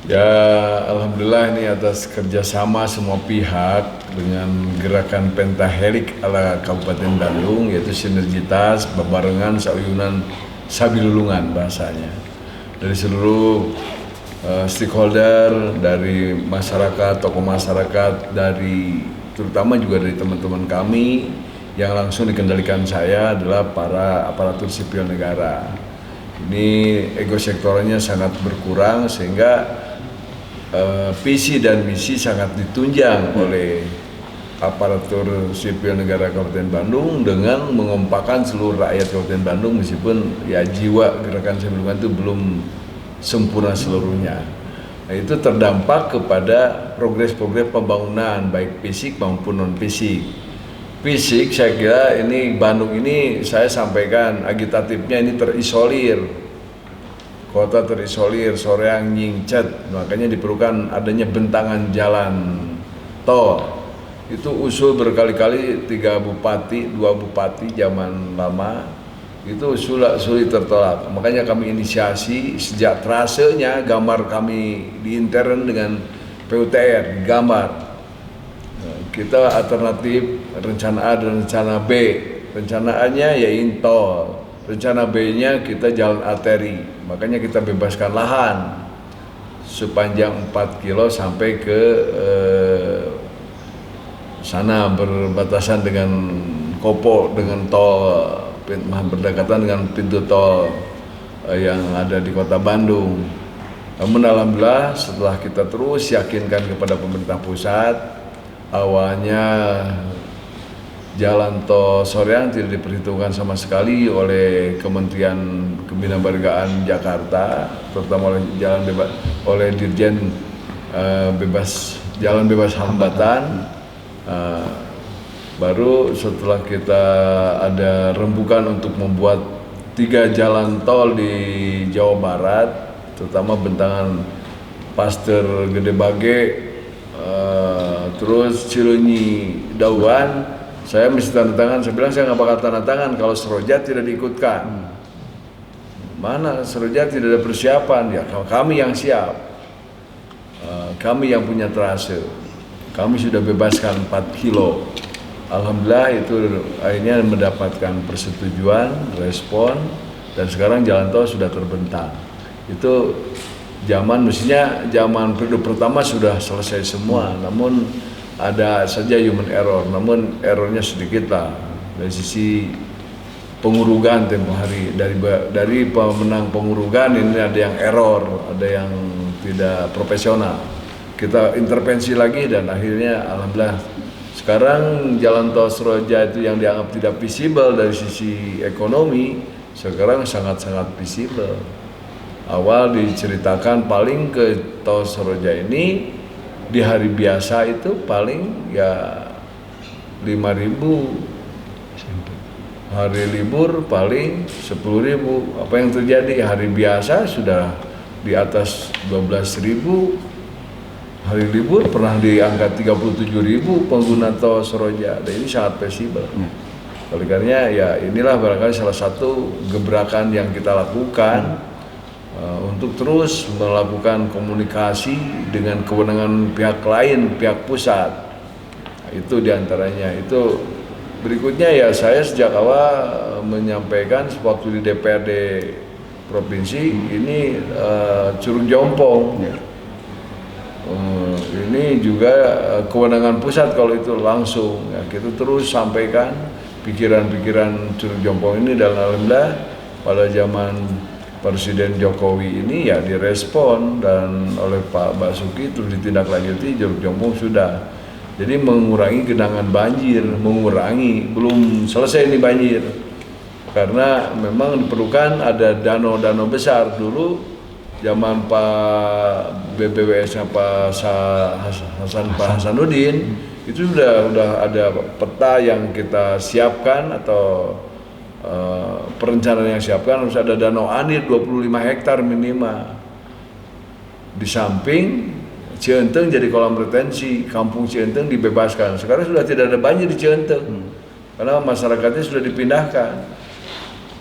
Ya, alhamdulillah ini atas kerjasama semua pihak dengan gerakan pentahelik ala Kabupaten Bandung, yaitu sinergitas, bebarengan, sauyunan, sabilulungan bahasanya. Dari seluruh stakeholder, dari masyarakat, tokoh masyarakat, dari terutama juga dari teman-teman kami yang langsung dikendalikan saya adalah para aparatur sipil negara. Ini ego sektornya sangat berkurang sehingga visi dan misi sangat ditunjang oleh aparatur sipil negara Kabupaten Bandung dengan mengompakkan seluruh rakyat Kabupaten Bandung, meskipun ya jiwa gerakan sabilulungan itu belum sempurna seluruhnya. Nah, itu terdampak kepada progres-progres pembangunan baik fisik maupun non fisik. Fisik saya kira ini Bandung ini saya sampaikan agitatifnya ini terisolir. Kota terisolir, soreang nyingcet, makanya diperlukan adanya bentangan jalan tol. Itu usul berkali-kali 2 bupati zaman lama, itu sulit tertolak. Makanya kami inisiasi sejak trasenya, gambar kami di intern dengan PUTR, gambar. Kita alternatif rencana A dan rencana B. Rencana A-nya ya tol. Rencana B-nya kita jalan arteri, makanya kita bebaskan lahan sepanjang 4 kilo sampai ke sana berbatasan dengan Kopo, dengan tol berdekatan dengan pintu tol yang ada di kota Bandung. Namun alhamdulillah setelah kita terus yakinkan kepada pemerintah pusat, awalnya jalan tol Soreang tidak diperhitungkan sama sekali oleh Kementerian Kebinamargaan Jakarta, terutama oleh Dirjen Jalan Bebas Hambatan. Baru setelah kita ada rembukan untuk membuat 3 jalan tol di Jawa Barat, terutama bentangan Pasteur Gede Bage, terus Cileunyi Dauan. Saya mesti tanda tangan, saya bilang saya nggak bakal tanda tangan kalau Seroja tidak diikutkan. Mana Seroja tidak ada persiapan, ya kami yang siap, kami yang punya trase, kami sudah bebaskan 4 kilo. Alhamdulillah itu akhirnya mendapatkan persetujuan, respon, dan sekarang jalan tol sudah terbentang. Itu mestinya zaman periode pertama sudah selesai semua, namun ada saja human error, namun errornya sedikit lah dari sisi pengurugan tempo hari. Dari pemenang pengurugan ini ada yang error, ada yang tidak profesional. Kita intervensi lagi dan akhirnya alhamdulillah sekarang jalan tol Seroja itu yang dianggap tidak visible dari sisi ekonomi sekarang sangat-sangat visible. Awal diceritakan paling ke tol Seroja ini di hari biasa itu paling ya 5.000, hari libur paling 10.000. Apa yang terjadi? Hari biasa sudah di atas 12.000, hari libur pernah di angka 37.000 pengguna tol Seroja. Dan ini sangat visible. Oleh karenanya ya inilah barangkali salah satu gebrakan yang kita lakukan untuk terus melakukan komunikasi dengan kewenangan pihak lain, pihak pusat. Itu diantaranya. Itu berikutnya ya saya sejak awal menyampaikan waktu di DPRD provinsi ini Curug Jompong. Ini juga kewenangan pusat kalau itu langsung. Ya, kita terus sampaikan pikiran-pikiran Curug Jompong ini, dan alhamdulillah pada zaman Presiden Jokowi ini ya direspon dan oleh Pak Basuki terus ditindaklanjuti. Curug Jompong sudah. Jadi mengurangi genangan banjir, belum selesai ini banjir. Karena memang diperlukan ada danau-danau besar. Dulu zaman Pak BPWS-nya Pak Hasanuddin itu sudah ada peta yang kita siapkan atau perencanaan yang siapkan, harus ada danau anir 25 hektar minimal. Di samping Cienteng jadi kolam retensi, kampung Cienteng dibebaskan. Sekarang sudah tidak ada banjir di Cienteng karena masyarakatnya sudah dipindahkan.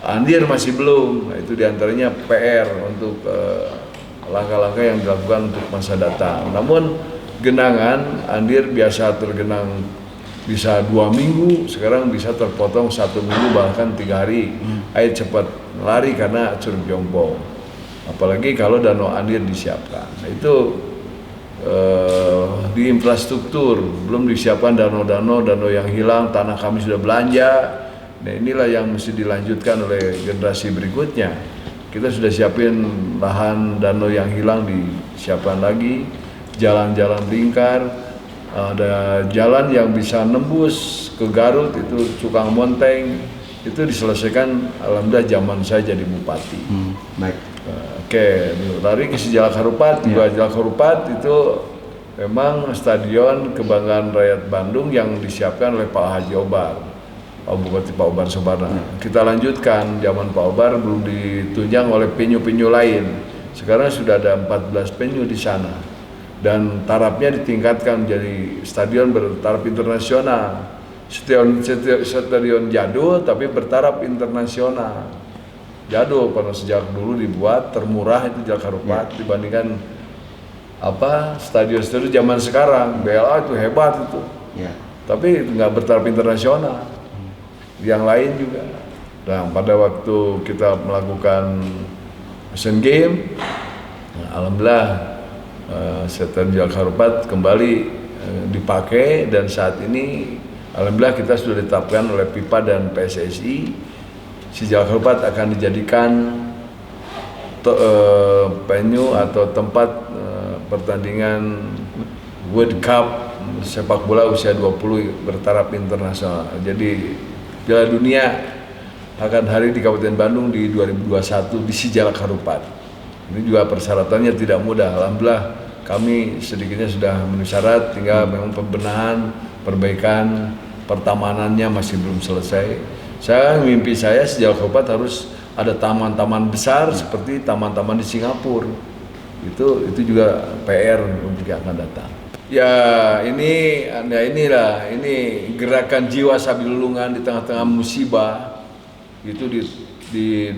Andir masih belum. Nah, itu diantaranya PR untuk langkah-langkah yang dilakukan untuk masa datang. Namun genangan Andir biasa tergenang bisa 2 minggu, sekarang bisa terpotong 1 minggu bahkan 3 hari. Air cepat lari karena Curug Jompong. Apalagi kalau Danau Andir disiapkan. Nah, itu di infrastruktur belum disiapkan danau yang hilang, tanah kami sudah belanja. Nah, inilah yang mesti dilanjutkan oleh generasi berikutnya. Kita sudah siapin lahan danau yang hilang, disiapkan lagi, jalan-jalan lingkar, ada jalan yang bisa nembus ke Garut itu Cukang Monteng, itu diselesaikan alhamdulillah zaman saya jadi bupati. Baik. Oke, lari ke Sejalak Harupat. Juga Sejalak Harupat itu memang stadion kebanggaan rakyat Bandung yang disiapkan oleh Pak Haji Obar, Pak Bupati Pak Obar Sobarna. Kita lanjutkan, zaman Pak Obar belum ditunjang oleh penyu-penyu lain. Sekarang sudah ada 14 penyu di sana. Dan tarafnya ditingkatkan menjadi stadion bertaraf internasional. Stadion jadul tapi bertaraf internasional. Jadul pada sejak dulu dibuat termurah itu Sejalak Harupat dibandingkan stadion-stadion zaman sekarang. BLA itu hebat itu, tapi nggak bertaraf internasional. Yang lain juga. Nah, pada waktu kita melakukan Asian Games, alhamdulillah stadion Sejalak Harupat kembali dipakai, dan saat ini alhamdulillah kita sudah ditetapkan oleh FIFA dan PSSI. Sejalak Harupat akan dijadikan venue atau tempat pertandingan World Cup sepak bola usia 20 bertaraf internasional. Jadi Piala Dunia akan hadir di Kabupaten Bandung di 2021 di Sejalak Harupat. Ini juga persyaratannya tidak mudah. Alhamdulillah kami sedikitnya sudah memenuhi syarat, tinggal memang pembenahan, perbaikan, pertamanannya masih belum selesai. Mimpi saya Sejalak Harupat harus ada taman-taman besar seperti taman-taman di Singapura. Itu juga PR untuk yang akan datang. Ya ini gerakan jiwa Sabilulungan di tengah-tengah musibah itu di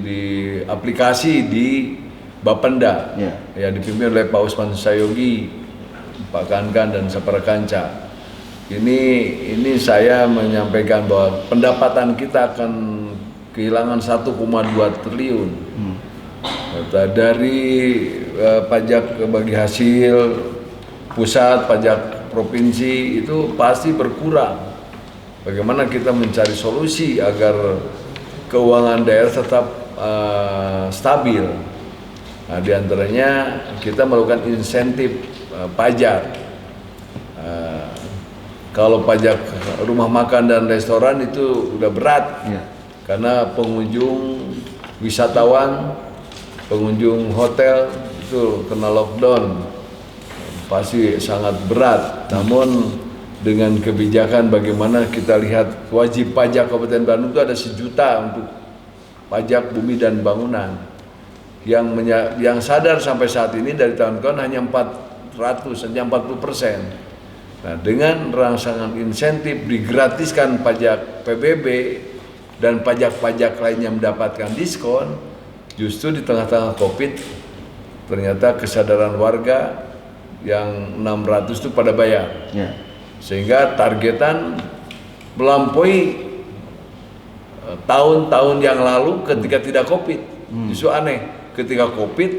aplikasi di Bapenda, ya dipimpin oleh Pak Usman Sayogi, Pak Kankan dan Sapara Kanca. Ini saya menyampaikan bahwa pendapatan kita akan kehilangan 1,2 triliun dari pajak bagi hasil pusat, pajak provinsi itu pasti berkurang. Bagaimana kita mencari solusi agar keuangan daerah tetap stabil? Nah, diantaranya kita melakukan insentif pajak. Kalau pajak rumah makan dan restoran itu udah berat, karena pengunjung wisatawan, pengunjung hotel itu kena lockdown, pasti sangat berat. Namun dengan kebijakan bagaimana kita lihat wajib pajak Kabupaten Bandung itu ada 1 juta untuk pajak bumi dan bangunan, yang sadar sampai saat ini dari tahun ke tahun hanya 40%. Nah, dengan rangsangan insentif digratiskan pajak PBB dan pajak-pajak lainnya mendapatkan diskon, justru di tengah-tengah COVID ternyata kesadaran warga yang 600 itu pada bayar, sehingga targetan melampaui tahun-tahun yang lalu ketika tidak COVID. Justru aneh, ketika COVID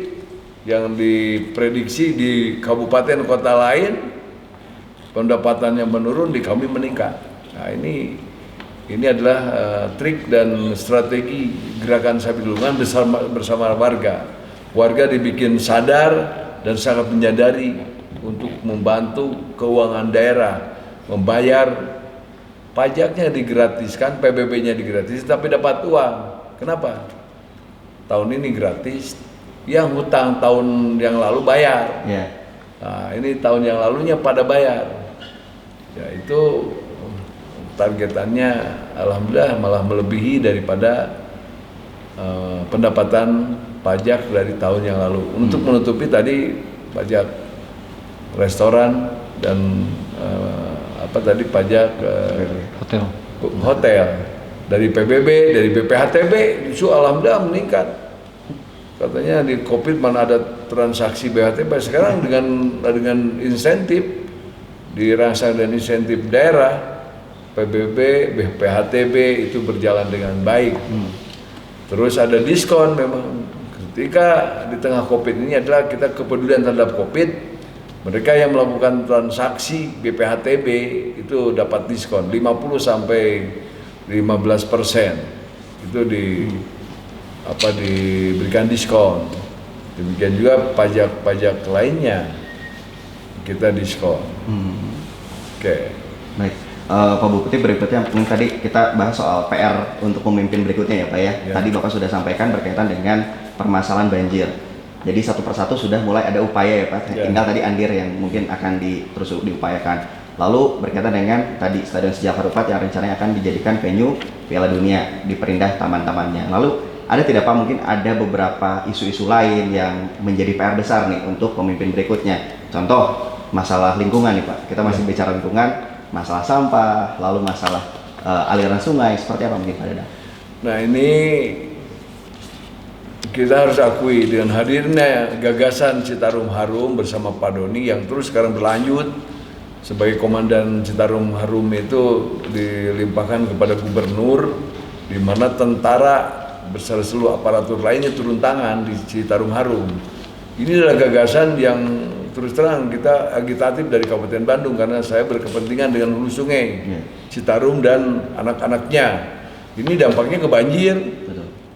yang diprediksi di kabupaten kota lain pendapatannya menurun, di kami meningkat. Nah, ini adalah trik dan strategi gerakan Sabilulungan bersama warga. Warga dibikin sadar dan sangat menyadari untuk membantu keuangan daerah, membayar pajaknya digratiskan, PBB-nya digratis, tapi dapat uang. Kenapa? Tahun ini gratis, yang hutang tahun yang lalu bayar. Nah, ini tahun yang lalunya pada bayar. Ya, itu targetannya alhamdulillah malah melebihi daripada pendapatan pajak dari tahun yang lalu. Untuk menutupi tadi pajak restoran dan pajak hotel dari PBB, dari BPHTB, justru alhamdulillah meningkat. Katanya di COVID mana ada transaksi BHTB sekarang dengan insentif dirangsang dan insentif daerah, PBB, BPHTB itu berjalan dengan baik. Terus ada diskon memang ketika di tengah COVID ini adalah kita kepedulian terhadap COVID. Mereka yang melakukan transaksi BPHTB itu dapat diskon 50 sampai 15%. Itu diberikan diskon. Demikian juga pajak-pajak lainnya kita diskon. Oke. Baik, Pak Bupati, berikutnya mungkin tadi kita bahas soal PR untuk pemimpin berikutnya ya Pak ya. Tadi Bapak sudah sampaikan berkaitan dengan permasalahan banjir. Jadi satu persatu sudah mulai ada upaya ya Pak. Tinggal tadi Andir yang mungkin akan terus diupayakan. Lalu berkaitan dengan tadi Stadion Sejak Harupat yang rencananya akan dijadikan venue Piala Dunia, diperindah taman-tamannya. Lalu ada tidak Pak mungkin ada beberapa isu-isu lain yang menjadi PR besar nih untuk pemimpin berikutnya. Contoh masalah lingkungan nih Pak. Kita masih bicara lingkungan, masalah sampah, lalu masalah aliran sungai, seperti apa mungkin Pak Dadang? Nah ini kita harus akui dengan hadirnya gagasan Citarum Harum bersama Pak Doni yang terus sekarang berlanjut sebagai komandan Citarum Harum itu dilimpahkan kepada gubernur, di mana tentara beserta seluruh aparatur lainnya turun tangan di Citarum Harum. Ini adalah gagasan yang terus terang kita agitatif dari Kabupaten Bandung karena saya berkepentingan dengan hulu sungai Citarum dan anak-anaknya. Ini dampaknya ke banjir,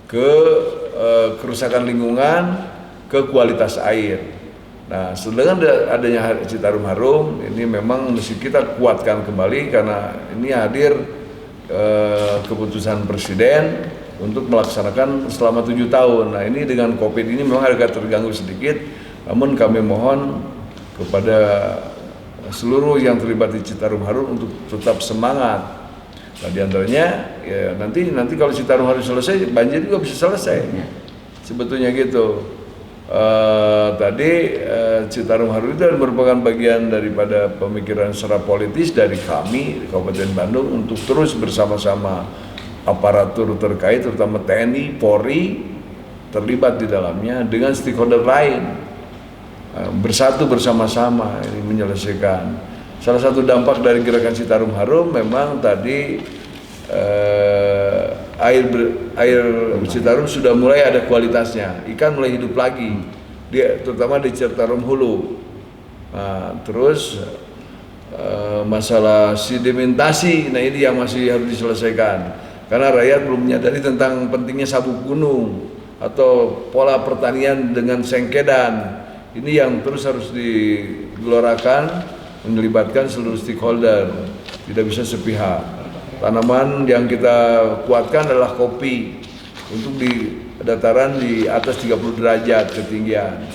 ke kerusakan lingkungan, ke kualitas air. Nah, sedangkan adanya Citarum Harum ini memang mesti kita kuatkan kembali karena ini hadir keputusan Presiden untuk melaksanakan selama 7 tahun. Nah, ini dengan COVID ini memang agak terganggu sedikit. Namun kami mohon kepada seluruh yang terlibat di Citarum Harum untuk tetap semangat. Nah, diantaranya ya nanti kalau Citarum Harum selesai, banjir juga bisa selesai. Sebetulnya gitu. Citarum Harum itu merupakan bagian daripada pemikiran secara politis dari kami di Kabupaten Bandung untuk terus bersama-sama aparatur terkait, terutama TNI, Polri terlibat di dalamnya dengan stakeholder lain. Bersatu bersama-sama ini menyelesaikan. Salah satu dampak dari gerakan Citarum Harum memang tadi air Citarum sudah mulai ada kualitasnya, ikan mulai hidup lagi, terutama di Citarum Hulu. Nah, terus masalah sedimentasi, nah ini yang masih harus diselesaikan karena rakyat belum menyadari tentang pentingnya sabuk gunung atau pola pertanian dengan sengkedan. Ini yang terus harus digelorakan, melibatkan seluruh stakeholder, tidak bisa sepihak. Tanaman yang kita kuatkan adalah kopi untuk di dataran di atas 30 derajat ketinggian.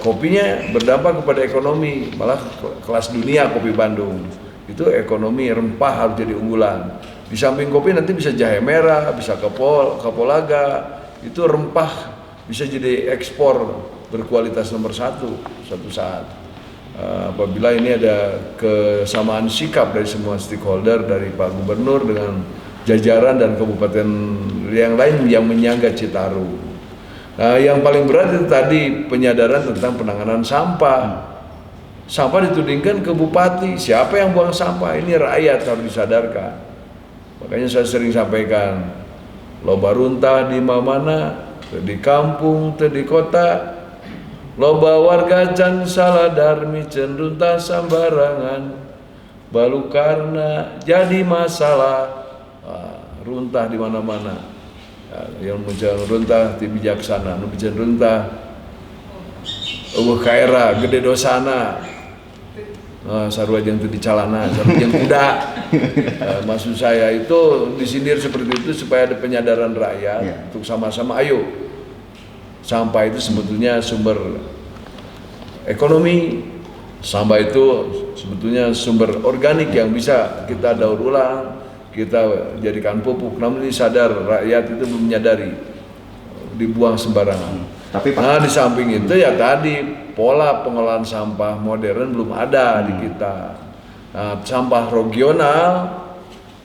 Kopinya berdampak kepada ekonomi, malah kelas dunia kopi Bandung. Itu ekonomi rempah harus jadi unggulan. Di samping kopi nanti bisa jahe merah, bisa kapolaga, itu rempah bisa jadi ekspor berkualitas nomor satu suatu saat. Apabila ini ada kesamaan sikap dari semua stakeholder, dari Pak Gubernur dengan jajaran dan kabupaten yang lain yang menyangga Citarum. Nah, yang paling berat itu tadi penyadaran tentang penanganan sampah. Sampah ditudingkan ke bupati, siapa yang buang sampah? Ini rakyat harus disadarkan. Makanya saya sering sampaikan, loba runtah di mana, di kampung, di kota, loba warga can saladar micen runtah sambarangan, balu karena jadi masalah. Runtah di mana-mana. Yang mencari runtah ti bijaksana, nu mencari runtah kaera gede dosana. Sarua jeung teu dicalana, sarua jeung kuda. Maksud saya itu disindir seperti itu supaya ada penyadaran rakyat untuk sama-sama ayo. Sampah itu sebetulnya sumber ekonomi, sampah itu sebetulnya sumber organik yang bisa kita daur ulang, kita jadikan pupuk. Namun ini sadar rakyat itu belum menyadari dibuang sembarangan. Nah, di samping itu ya tadi pola pengelolaan sampah modern belum ada di kita. Nah, sampah regional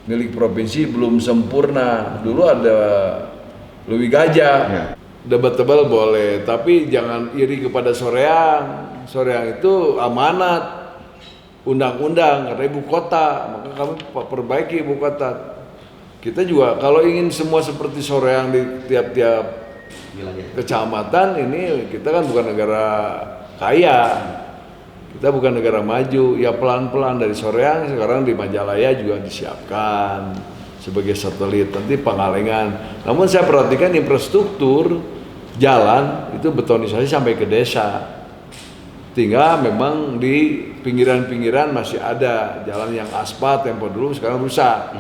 milik provinsi belum sempurna. Dulu ada Lewi Gajah. Debatable boleh, tapi jangan iri kepada Soreang. Soreang itu amanat undang-undang karena ibu kota, maka kami perbaiki ibu kota. Kita juga kalau ingin semua seperti Soreang di tiap-tiap kecamatan, ini kita kan bukan negara kaya, kita bukan negara maju. Ya pelan-pelan dari Soreang, sekarang di Majalaya juga disiapkan sebagai satelit, nanti Pangalengan. Namun saya perhatikan infrastruktur jalan itu betonisasi sampai ke desa, tinggal memang di pinggiran-pinggiran masih ada jalan yang aspal tempo dulu, sekarang rusak.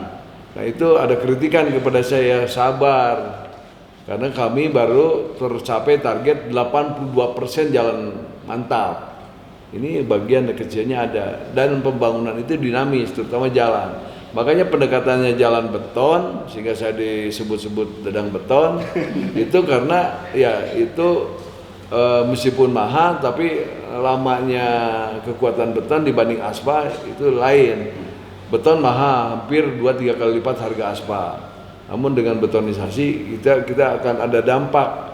Nah itu ada kritikan kepada saya, sabar, karena kami baru tercapai target 82% jalan mantap. Ini bagian kecilnya ada, dan pembangunan itu dinamis, terutama jalan. Makanya pendekatannya jalan beton, sehingga saya disebut-sebut Dadang Beton. Itu karena ya itu meskipun mahal, tapi lamanya kekuatan beton dibanding aspal itu lain. Beton mahal, hampir 2-3 kali lipat harga aspal. Namun dengan betonisasi kita akan ada dampak.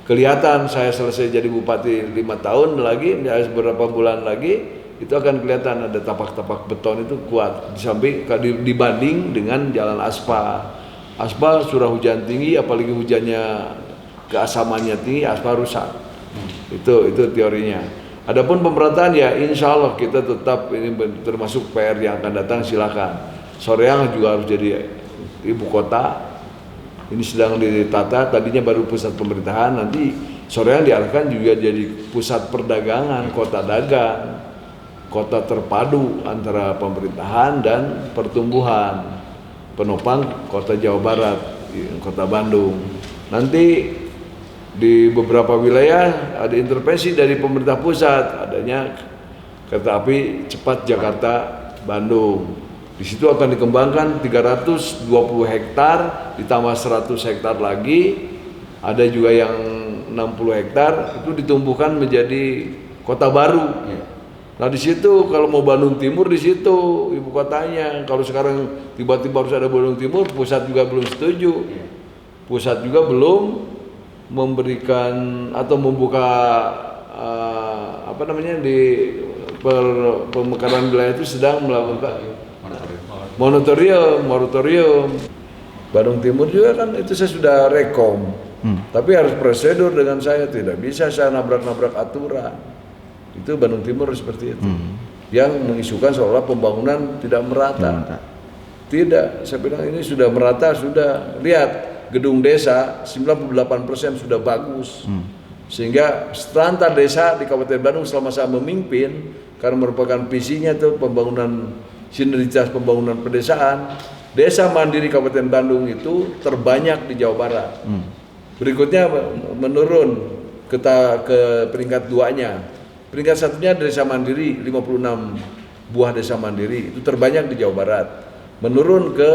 Kelihatan saya selesai jadi bupati 5 tahun lagi, beberapa bulan lagi, itu akan kelihatan ada tapak-tapak beton itu kuat, di samping dibanding dengan jalan aspal. Aspal surah hujan tinggi, apalagi hujannya keasamannya tinggi, aspal rusak. Itu teorinya. Adapun pemerataan ya insya Allah kita tetap, ini termasuk PR yang akan datang, silakan. Soreang juga harus jadi ibu kota. Ini sedang ditata, tadinya baru pusat pemerintahan, nanti Soreang diarahkan juga jadi pusat perdagangan, kota dagang, kota terpadu antara pemerintahan dan pertumbuhan, penopang kota Jawa Barat, kota Bandung. Nanti di beberapa wilayah ada intervensi dari pemerintah pusat, adanya kereta api cepat Jakarta Bandung. Di situ akan dikembangkan 320 hektar ditambah 100 hektar lagi, ada juga yang 60 hektar itu ditumbuhkan menjadi kota baru. Nah di situ kalau mau Bandung Timur di situ ibu kotanya. Kalau sekarang tiba-tiba harus ada Bandung Timur, pusat juga belum setuju. Pusat juga belum memberikan atau membuka di pemekaran wilayah itu sedang melakukan moratorium. Bandung Timur juga kan itu saya sudah rekom. Tapi harus prosedur dengan saya, tidak bisa saya nabrak-nabrak aturan. Itu Bandung Timur seperti itu. Yang mengisukan seolah pembangunan tidak merata. Tidak, saya bilang ini sudah merata, sudah. Lihat gedung desa 98% sudah bagus. Sehingga standar desa di Kabupaten Bandung selama saya memimpin, karena merupakan visinya itu pembangunan sinergitas pembangunan pedesaan, desa mandiri Kabupaten Bandung itu terbanyak di Jawa Barat. Berikutnya menurun ke peringkat 2-nya. Peringkat 1-nya desa mandiri, 56 buah desa mandiri, itu terbanyak di Jawa Barat. Menurun ke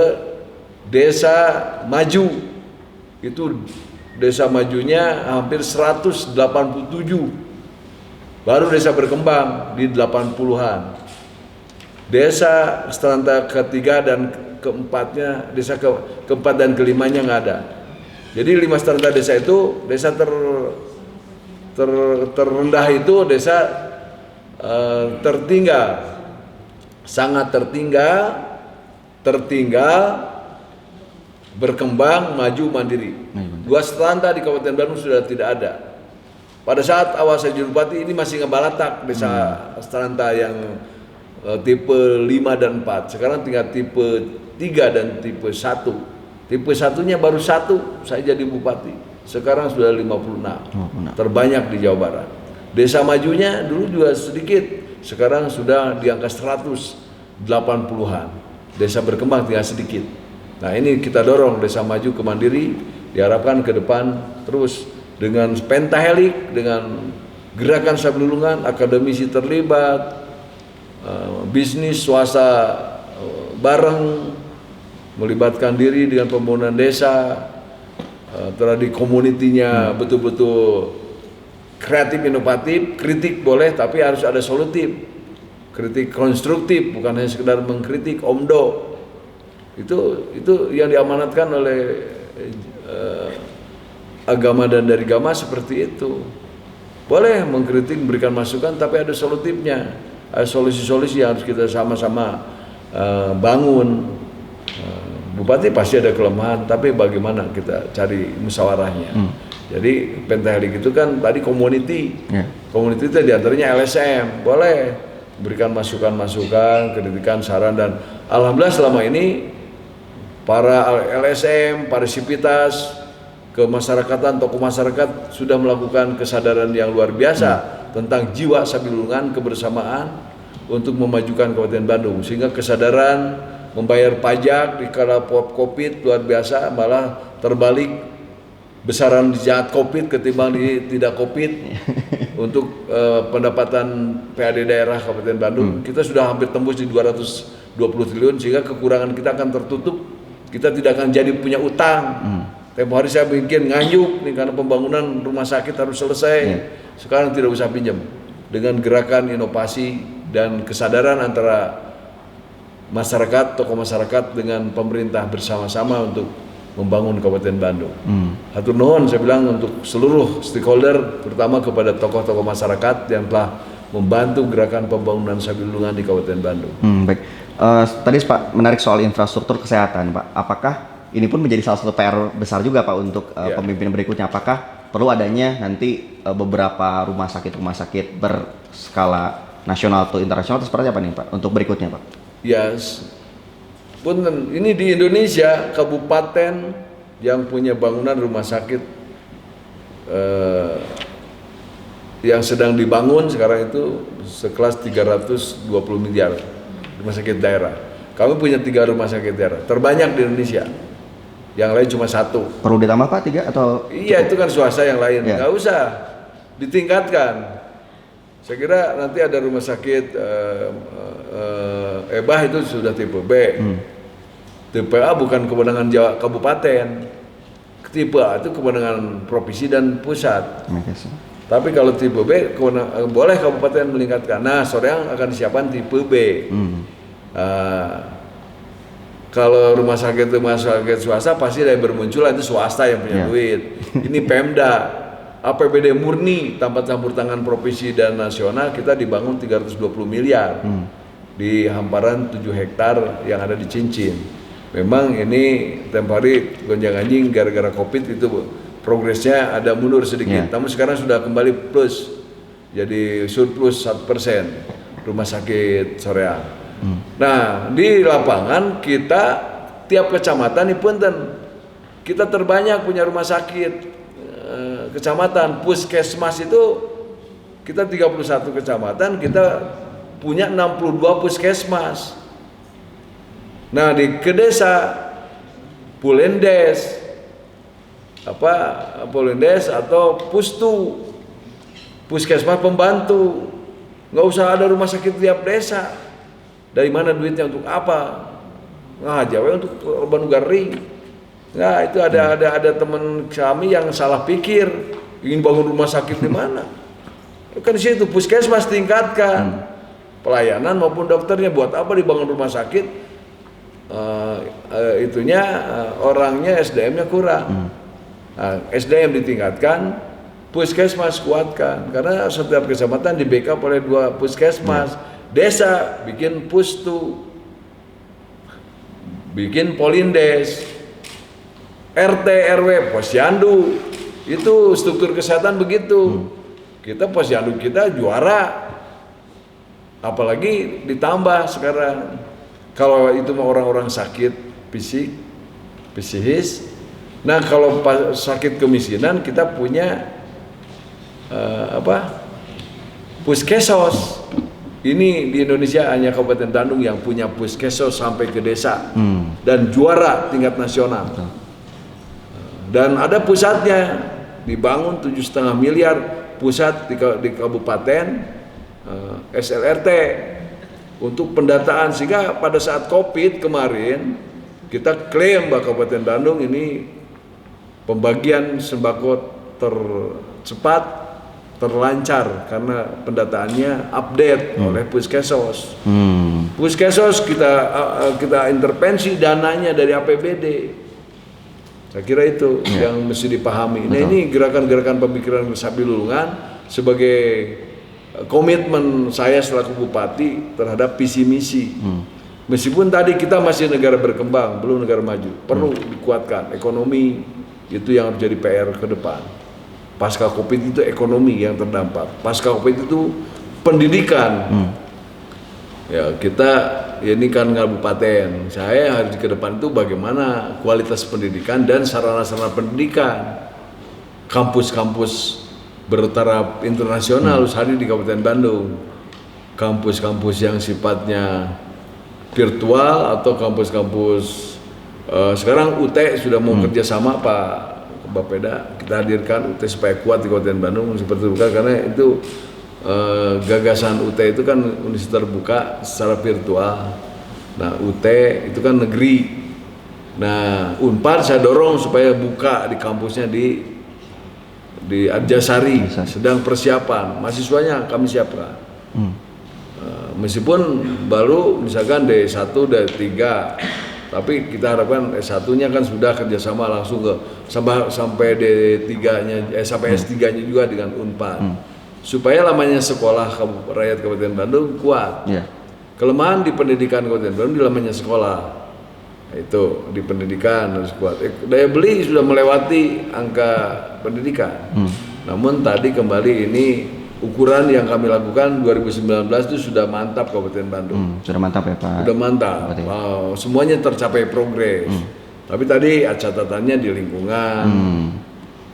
desa maju, itu desa majunya hampir 187. Baru desa berkembang di 80-an. Desa strata ketiga dan keempatnya, desa keempat dan kelimanya nggak ada. Jadi 5 strata desa itu, desa terendah itu desa tertinggal, sangat tertinggal, berkembang, maju, mandiri. 2 strata di Kabupaten Bandung sudah tidak ada. Pada saat awal saya jadi bupati ini masih ngebalatak desa strata yang tipe 5 dan 4. Sekarang tinggal tipe 3 dan tipe 1. Tipe 1-nya baru 1 saya jadi bupati. Sekarang sudah 56. Terbanyak di Jawa Barat. Desa majunya dulu juga sedikit. Sekarang sudah di angka 180-an. Desa berkembang tinggal sedikit. Nah ini kita dorong desa maju ke mandiri. Diharapkan ke depan terus dengan pentahelik, dengan gerakan sablulungan, akademisi terlibat, bisnis swasta bareng, melibatkan diri dengan pembangunan desa, terhadap komunitinya betul-betul kreatif, inovatif. Kritik boleh tapi harus ada solutif, kritik konstruktif, bukan hanya sekedar mengkritik omdo. Itu yang diamanatkan oleh agama dan dari agama seperti itu. Boleh mengkritik, memberikan masukan, tapi ada solutifnya, ada solusi-solusi yang harus kita sama-sama bangun. Bupati pasti ada kelemahan, tapi bagaimana kita cari musyawarahnya. Jadi pentahelik itu kan tadi community, community itu diantaranya LSM, boleh berikan masukan-masukan, kritikan, saran, dan alhamdulillah selama ini para LSM, para sivitas, kemasyarakatan, tokoh masyarakat sudah melakukan kesadaran yang luar biasa tentang jiwa Sabilungan, kebersamaan untuk memajukan Kabupaten Bandung, sehingga kesadaran membayar pajak di kala COVID luar biasa, malah terbalik besaran di saat COVID ketimbang di tidak COVID. Untuk pendapatan PAD daerah Kabupaten Bandung kita sudah hampir tembus di 220 triliun, sehingga kekurangan kita akan tertutup, kita tidak akan jadi punya utang. Tempo hari saya bikin nganyuk nih karena pembangunan rumah sakit harus selesai. Sekarang tidak usah pinjam. Dengan gerakan inovasi dan kesadaran antara masyarakat, tokoh masyarakat dengan pemerintah bersama-sama untuk membangun Kabupaten Bandung. Hatur nuhun saya bilang untuk seluruh stakeholder, terutama kepada tokoh-tokoh masyarakat yang telah membantu gerakan pembangunan Sabilungan di Kabupaten Bandung. Baik, tadi Pak menarik soal infrastruktur kesehatan, Pak. Apakah ini pun menjadi salah satu PR besar juga Pak untuk pemimpin berikutnya? Apakah perlu adanya nanti beberapa rumah sakit berskala nasional atau internasional atau seperti apa nih Pak untuk berikutnya Pak? Yes. Punten, ini di Indonesia kabupaten yang punya bangunan rumah sakit yang sedang dibangun sekarang itu sekelas 320 miliar rumah sakit daerah. Kami punya 3 rumah sakit daerah terbanyak di Indonesia. Yang lain cuma 1. Perlu ditambah Pak 3 atau? Iya, itu kan swasta yang lain. Nggak usah ditingkatkan. Saya kira nanti ada rumah sakit EBAH itu sudah tipe B. Tipe A bukan kewenangan kabupaten. Tipe A itu kewenangan provinsi dan pusat. Tapi kalau tipe B boleh kabupaten meningkatkan. Nah, Soreang akan disiapkan tipe B. Kalau rumah sakit swasta pasti dari bermunculan itu swasta yang punya duit. Ini Pemda. APBD murni tanpa campur tangan provinsi dan nasional kita dibangun 320 miliar di hamparan 7 hektar yang ada di Cincin. Memang ini tempo hari gonjang-ganjing gara-gara COVID itu progresnya ada mundur sedikit. Namun sekarang sudah kembali plus, jadi surplus 1% rumah sakit Soreang. Nah di lapangan kita tiap kecamatan nih punten kita terbanyak punya rumah sakit. Kecamatan puskesmas itu kita 31 kecamatan kita punya 62 puskesmas. Nah di desa Pulendes atau Pustu puskesmas pembantu, nggak usah ada rumah sakit tiap desa. Dari mana duitnya untuk apa? Nah Jawa untuk Bandung. Nah itu ada teman kami yang salah pikir ingin bangun rumah sakit di mana? Kan di situ puskesmas tingkatkan pelayanan maupun dokternya. Buat apa dibangun rumah sakit? Orangnya SDM-nya kurang. Nah, SDM ditingkatkan, puskesmas kuatkan karena setiap kecamatan di backup oleh 2 puskesmas. Desa bikin pustu, bikin polindes. RT, RW, posyandu, itu struktur kesehatan begitu. Kita posyandu kita juara, apalagi ditambah sekarang. Kalau itu mau orang-orang sakit fisik, psikis. Nah kalau sakit kemiskinan kita punya puskesos. Ini di Indonesia hanya Kabupaten Bandung yang punya puskesos sampai ke desa dan juara tingkat nasional. Dan ada pusatnya, dibangun 7,5 miliar pusat di kabupaten SLRT untuk pendataan, sehingga pada saat COVID kemarin kita klaim bahwa Kabupaten Bandung ini pembagian sembako tercepat, terlancar karena pendataannya update oleh Puskesos. Puskesos kita intervensi dananya dari APBD. Saya kira itu yang mesti dipahami. Nah, ini gerakan-gerakan pemikiran Sabilulungan sebagai komitmen saya selaku bupati terhadap visi misi. Meskipun tadi kita masih negara berkembang, belum negara maju, perlu dikuatkan ekonomi, itu yang harus jadi PR ke depan. Pasca Covid itu ekonomi yang terdampak. Pasca Covid itu pendidikan. Ya kita ini kan kabupaten. Saya harus ke depan itu bagaimana kualitas pendidikan dan sarana-sarana pendidikan. Kampus-kampus bertaraf internasional harus hadir di Kabupaten Bandung. Kampus-kampus yang sifatnya virtual atau kampus-kampus sekarang UT sudah mau kerjasama Pak Bapeda, kita hadirkan UT supaya kuat di Kabupaten Bandung seperti itu karena itu gagasan UT itu kan universitas terbuka secara virtual. Nah UT itu kan negeri. Nah Unpad saya dorong supaya buka di kampusnya di Arjasari, sedang persiapan, mahasiswanya kami siapkan. Meskipun baru misalkan D1, D3, tapi kita harapkan S1-nya kan sudah kerjasama langsung ke sampai D3-nya, sampai S3-nya juga dengan Unpad. Supaya lamanya sekolah rakyat Kabupaten Bandung kuat. Kelemahan di pendidikan Kabupaten Bandung di lamanya sekolah. Itu di pendidikan harus kuat. Daya beli sudah melewati angka pendidikan. Namun tadi kembali ini ukuran yang kami lakukan 2019 itu sudah mantap Kabupaten Bandung. Sudah mantap ya Pak? Sudah mantap. Wow, semuanya tercapai progres. Tapi tadi catatannya di lingkungan.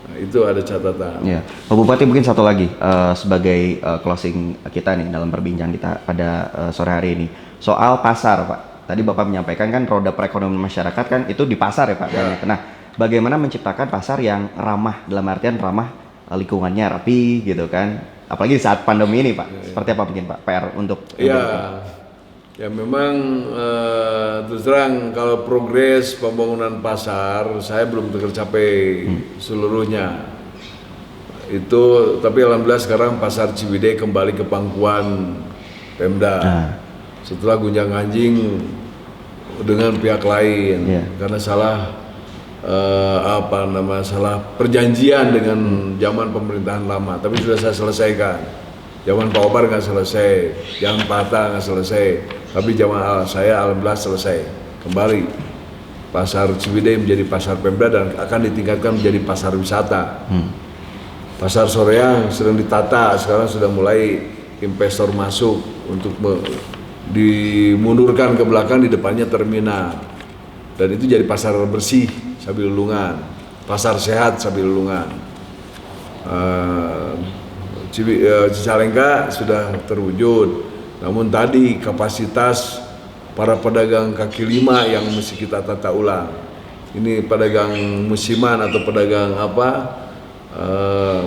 Nah, itu ada catatan. Ya, Pak Bupati mungkin satu lagi sebagai closing kita nih dalam perbincangan kita pada sore hari ini soal pasar Pak. Tadi Bapak menyampaikan kan roda perekonomian masyarakat kan itu di pasar ya Pak. Nah, bagaimana menciptakan pasar yang ramah dalam artian ramah lingkungannya rapi gitu kan? Apalagi saat pandemi ini Pak, seperti apa mungkin Pak PR untuk ya memang terus terang kalau progres pembangunan pasar saya belum tercapai seluruhnya itu, tapi alhamdulillah sekarang pasar Ciwidey kembali ke pangkuan Pemda setelah gunjang-ganjing dengan pihak lain karena salah salah perjanjian dengan zaman pemerintahan lama, tapi sudah saya selesaikan. Zaman Pak Obar nggak selesai, zaman Pak Hatta nggak selesai, tapi zaman saya alhamdulillah selesai. Kembali pasar Ciwidey menjadi pasar Pemda dan akan ditingkatkan menjadi pasar wisata. Pasar Soreang sedang ditata, sekarang sudah mulai investor masuk untuk dimundurkan ke belakang, di depannya terminal. Dan itu jadi pasar bersih Sabilulungan, pasar sehat Sabilulungan. Cicalengka sudah terwujud, namun tadi kapasitas para pedagang kaki lima yang mesti kita tata ulang. Ini pedagang musiman atau pedagang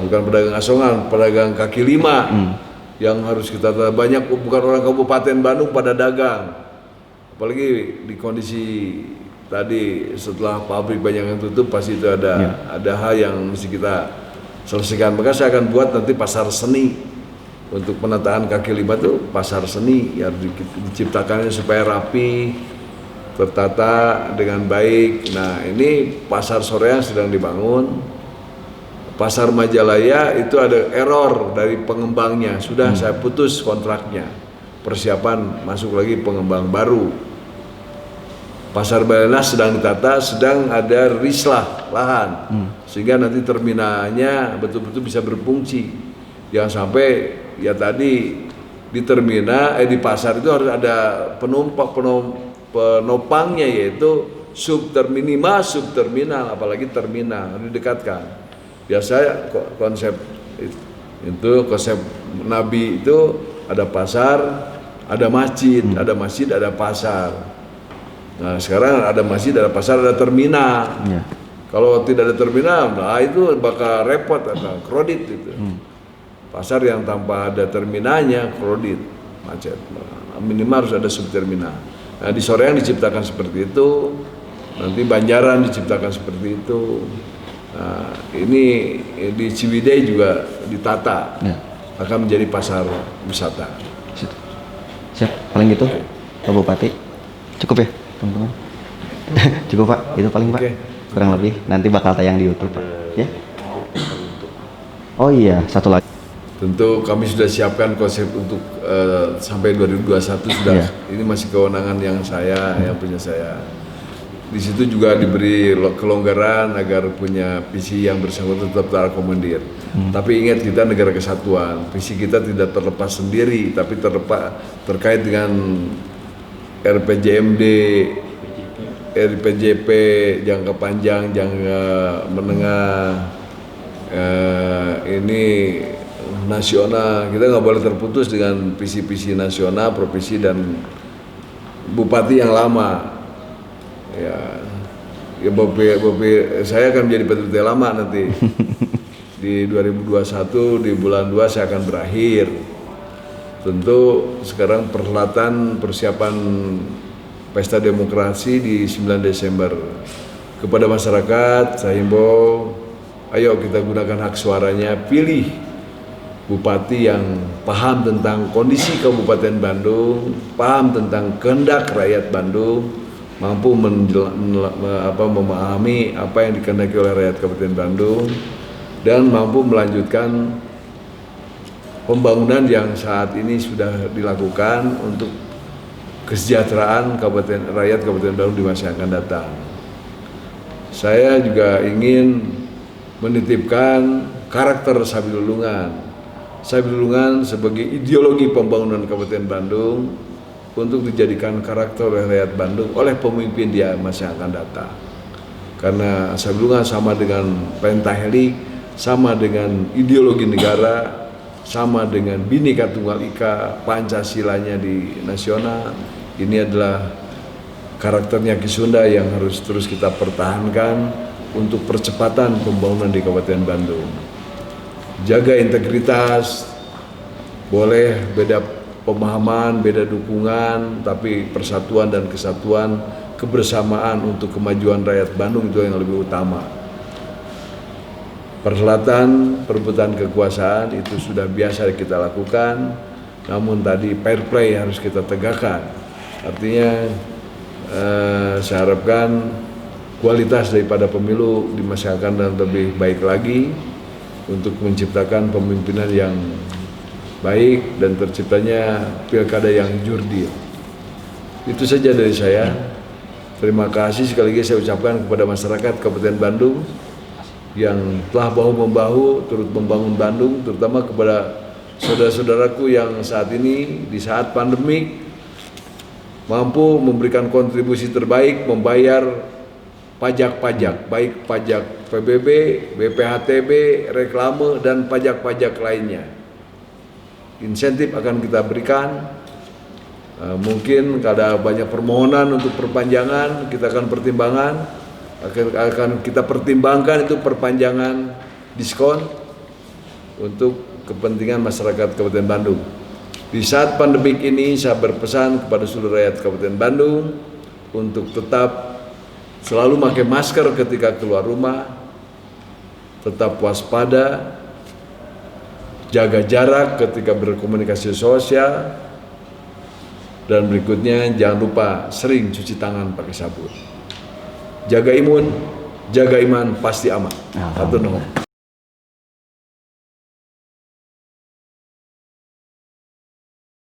bukan pedagang asongan, pedagang kaki lima yang harus kita tata. Banyak bukan orang Kabupaten Bandung pada dagang, apalagi di kondisi tadi setelah pabrik banyak yang tutup pasti itu ada hal yang mesti kita selesaikan. Maka saya akan buat nanti pasar seni untuk penataan kaki lima itu, pasar seni yang diciptakannya supaya rapi, tertata dengan baik. Nah ini pasar Soreang sedang dibangun. Pasar Majalaya itu ada error dari pengembangnya, sudah saya putus kontraknya, persiapan masuk lagi pengembang baru. Pasar Balenas sedang ditata, sedang ada rislah lahan, sehingga nanti terminalnya betul-betul bisa berfungsi. Jangan sampai ya tadi di terminal, di pasar itu harus ada penopangnya, yaitu subterminal, subterminal, apalagi terminal harus didekatkan. Biasa konsep itu konsep Nabi itu ada pasar, ada masjid, ada pasar. Nah sekarang ada masjid, ada pasar, ada terminal. Kalau tidak ada terminal, nah itu bakal repot atau kredit itu. Pasar yang tanpa ada terminalnya kredit, macet. Nah, minimal harus ada subterminal. Nah di Soreang diciptakan seperti itu, nanti Banjaran diciptakan seperti itu. Nah ini di Ciwidey juga ditata, akan menjadi pasar wisata. Siap, paling gitu Pak Bupati, cukup ya teman-teman? Cukup Pak, itu paling Pak. kurang lebih. Nanti bakal tayang di YouTube, Pak. Ya. Oh iya, satu lagi. Tentu kami sudah siapkan konsep untuk sampai 2021 sudah. Iya. Ini masih kewenangan yang punya saya. Di situ juga diberi kelonggaran agar punya visi yang bersangkutan tetap terakomodir. Tapi ingat, kita negara kesatuan. Visi kita tidak terlepas sendiri, tapi terkait dengan RPJMD, RPJP, jangka panjang, jangka menengah, ini nasional. Kita nggak boleh terputus dengan visi-visi nasional, provinsi dan bupati yang lama. Ya saya akan menjadi bupati lama nanti. Di 2021 di bulan 2 saya akan berakhir. Tentu sekarang persiapan pesta demokrasi di 9 Desember. Kepada masyarakat saya himbau, ayo kita gunakan hak suaranya, pilih bupati yang paham tentang kondisi Kabupaten Bandung, paham tentang kehendak rakyat Bandung, mampu memahami apa yang dikehendaki oleh rakyat Kabupaten Bandung, dan mampu melanjutkan pembangunan yang saat ini sudah dilakukan untuk kesejahteraan rakyat Kabupaten Bandung di masa yang akan datang. Saya juga ingin menitipkan karakter Sabilulungan sebagai ideologi pembangunan Kabupaten Bandung untuk dijadikan karakter oleh rakyat Bandung, oleh pemimpin di masa yang akan datang. Karena Sabilulungan sama dengan pentahelik, sama dengan ideologi negara, sama dengan Bhinneka Tunggal Ika, Pancasilanya di nasional. Ini adalah karakternya Ki Sunda yang harus terus kita pertahankan untuk percepatan pembangunan di Kabupaten Bandung. Jaga integritas, boleh beda pemahaman, beda dukungan, tapi persatuan dan kesatuan, kebersamaan untuk kemajuan rakyat Bandung itu yang lebih utama. Perhelatan perebutan kekuasaan itu sudah biasa kita lakukan, namun tadi fair play harus kita tegakkan. Artinya saya harapkan kualitas daripada pemilu di masa akan dan lebih baik lagi untuk menciptakan pemimpinan yang baik dan terciptanya pilkada yang jurdil. Itu saja dari saya. Terima kasih sekali lagi saya ucapkan kepada masyarakat Kabupaten Bandung yang telah bahu-membahu turut membangun Bandung, terutama kepada saudara-saudaraku yang saat ini di saat pandemik mampu memberikan kontribusi terbaik, membayar pajak-pajak, baik pajak PBB, BPHTB, reklame, dan pajak-pajak lainnya. Insentif akan kita berikan. Mungkin ada banyak permohonan untuk perpanjangan, kita akan kita pertimbangkan itu perpanjangan diskon untuk kepentingan masyarakat Kabupaten Bandung. Di saat pandemik ini saya berpesan kepada seluruh rakyat Kabupaten Bandung untuk tetap selalu pakai masker ketika keluar rumah, tetap waspada, jaga jarak ketika berkomunikasi sosial, dan berikutnya jangan lupa sering cuci tangan pakai sabun. Jaga imun, jaga iman, pasti aman. Hatur nuhun.